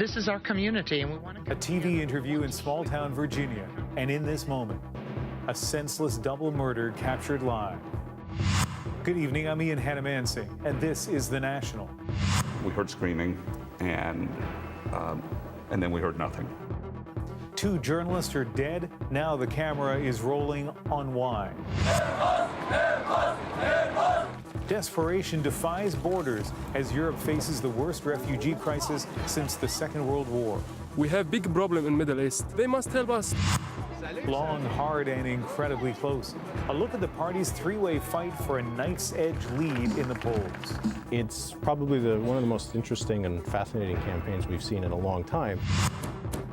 this is our community, and we want to... A TV interview in small-town Virginia, and in this moment, a senseless double murder captured live. Good evening, I'm Ian Hanamansing, and this is The National. We heard screaming, and then we heard nothing. 2 journalists are dead. Now the camera is rolling on why. Desperation defies borders as Europe faces the worst refugee crisis since the Second World War. We have big problem in Middle East. They must help us. Long, hard, and incredibly close. A look at the party's 3-way fight for a knife's edge lead in the polls. It's probably one of the most interesting and fascinating campaigns we've seen in a long time.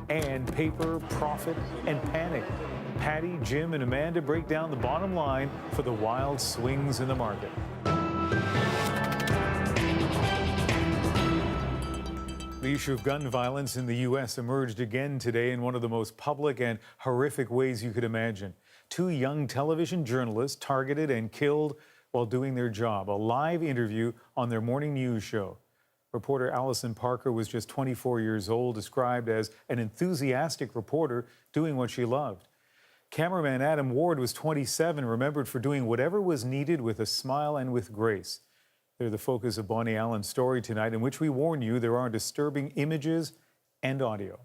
And paper, profit, and panic. Patty, Jim, and Amanda break down the bottom line for the wild swings in the market. The issue of gun violence in the U.S. emerged again today in one of the most public and horrific ways you could imagine. 2 young television journalists targeted and killed while doing their job. A live interview on their morning news show. Reporter Allison Parker was just 24 years old, described as an enthusiastic reporter doing what she loved. Cameraman Adam Ward was 27, remembered for doing whatever was needed with a smile and with grace. They're the focus of Bonnie Allen's story tonight, in which we warn you there are disturbing images and audio.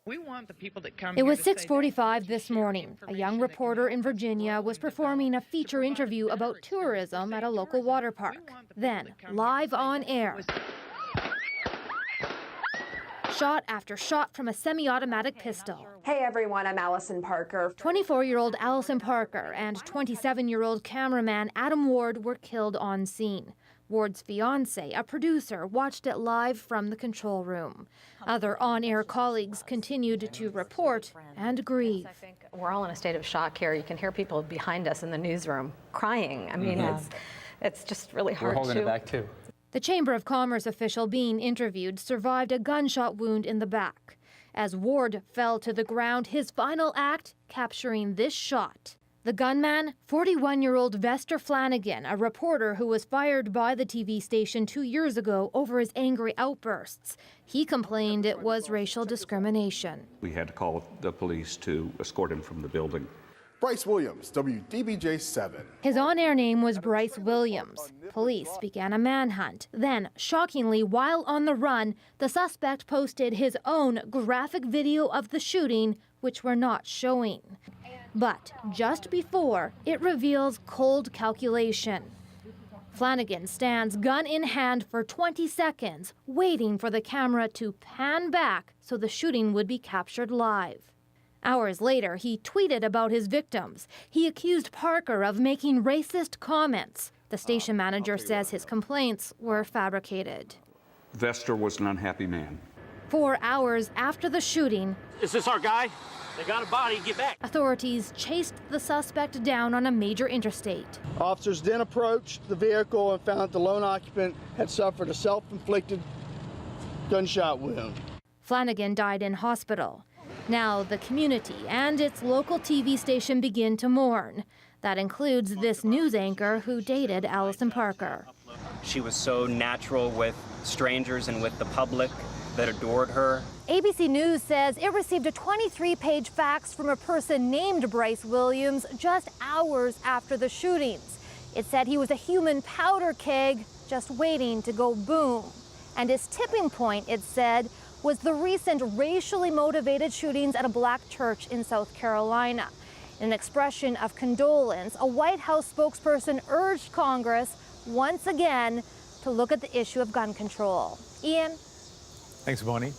We want the people that come It was 6:45 this morning. A young reporter in Virginia was performing a feature interview about tourism at a local water park. Then, live on air, shot after shot from a semi-automatic pistol. Hey everyone, I'm Allison Parker. 24-year-old Allison Parker and 27-year-old cameraman Adam Ward were killed on scene. Ward's fiancée, a producer, watched it live from the control room. Other on-air colleagues continued to report and grieve. I think we're all in a state of shock here. You can hear people behind us in the newsroom crying. I mean, it's just really hard to... We're holding it back too. The Chamber of Commerce official being interviewed survived a gunshot wound in the back. As Ward fell to the ground, his final act capturing this shot. The gunman, 41-year-old Vester Flanagan, a reporter who was fired by the TV station 2 years ago over his angry outbursts. He complained it was racial discrimination. We had to call the police to escort him from the building. Bryce Williams, WDBJ7. His on-air name was Bryce Williams. Police began a manhunt. Then, shockingly, while on the run, the suspect posted his own graphic video of the shooting, which we're not showing. But just before, it reveals cold calculation. Flanagan stands gun in hand for 20 seconds, waiting for the camera to pan back so the shooting would be captured live. Hours later, he tweeted about his victims. He accused Parker of making racist comments. The station manager says his complaints were fabricated. Vester was an unhappy man. 4 hours after the shooting, is this our guy? They got a body, get back. Authorities chased the suspect down on a major interstate. Officers then approached the vehicle and found the lone occupant had suffered a self-inflicted gunshot wound. Flanagan died in hospital. Now the community and its local TV station begin to mourn. That includes this news anchor who dated Allison Parker. She was so natural with strangers and with the public that adored her. ABC News says it received a 23-page fax from a person named Bryce Williams just hours after the shootings. It said he was a human powder keg just waiting to go boom. And his tipping point, it said, was the recent racially motivated shootings at a black church in South Carolina. In an expression of condolence, a White House spokesperson urged Congress once again to look at the issue of gun control. Ian? Thanks, Bonnie.